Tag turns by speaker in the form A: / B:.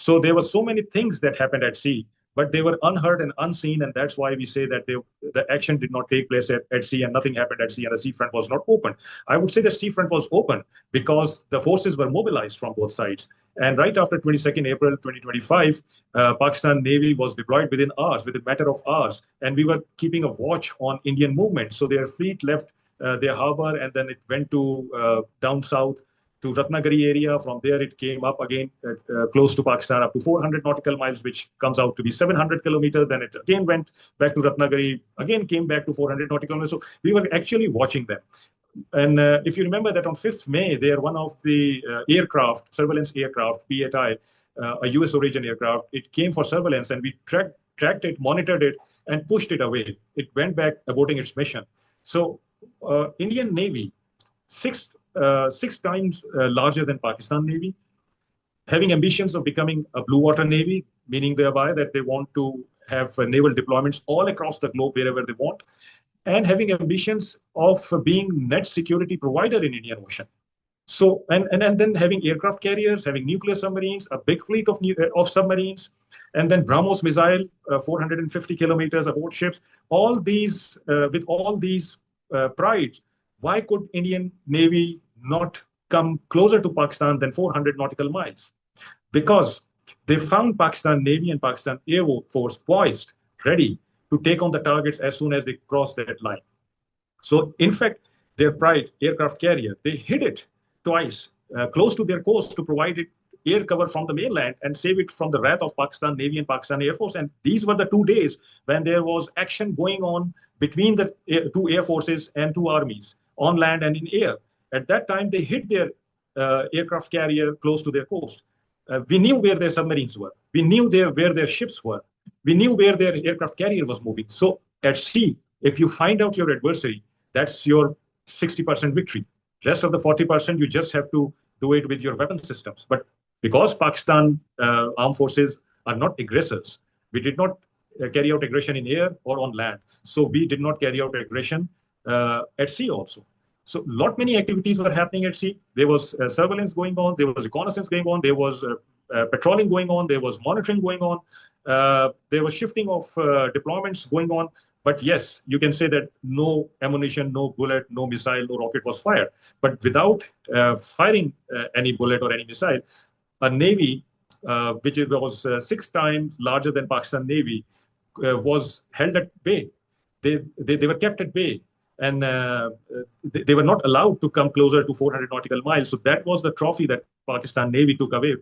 A: So there were so many things that happened at sea, but they were unheard and unseen, and that's why we say that the action did not take place at sea and nothing happened at sea and the seafront was not open. I would say the seafront was open because the forces were mobilized from both sides. And right after 22nd April 2025, Pakistan Navy was deployed within hours, within a matter of hours, and we were keeping a watch on Indian movement. So their fleet left their harbor and then it went to down south to Ratnagiri area. From there, it came up again close to Pakistan up to 400 nautical miles, which comes out to be 700 kilometers. Then it again went back to Ratnagiri, again came back to 400 nautical miles. So we were actually watching them. And if you remember that on 5th May, they are one of the aircraft, surveillance aircraft, P-8I, a US origin aircraft. It came for surveillance and we tracked it, monitored it, and pushed it away. It went back aborting its mission. So Indian Navy, six times larger than Pakistan Navy, having ambitions of becoming a blue water navy, meaning thereby that they want to have naval deployments all across the globe wherever they want, and having ambitions of being net security provider in Indian Ocean. So and then having aircraft carriers, having nuclear submarines, a big fleet of submarines, and then BrahMos missile, 450 kilometers aboard ships. All these with all these pride, why could Indian Navy not come closer to Pakistan than 400 nautical miles? Because they found Pakistan Navy and Pakistan Air Force poised, ready to take on the targets as soon as they cross that line. So, in fact, their Pride aircraft carrier, they hit it twice close to their coast to provide it air cover from the mainland and save it from the wrath of Pakistan Navy and Pakistan Air Force. And these were the 2 days when there was action going on between the two air forces and two armies on land and in air. At that time, they hit their aircraft carrier close to their coast. We knew where their submarines were. We knew where their ships were. We knew where their aircraft carrier was moving. So at sea, if you find out your adversary, that's your 60% victory. Rest of the 40%, you just have to do it with your weapon systems. But because Pakistan armed forces are not aggressors, we did not carry out aggression in air or on land. So we did not carry out aggression at sea also. So lot many activities were happening at sea. There was surveillance going on. There was reconnaissance going on. There was patrolling going on. There was monitoring going on. There was shifting of deployments going on. But yes, you can say that no ammunition, no bullet, no missile, no rocket was fired. But without firing any bullet or any missile, a navy, which was 6 times larger than Pakistan Navy, was held at bay. They were kept at bay. And they were not allowed to come closer to 400 nautical miles. So that was the trophy that Pakistan Navy took away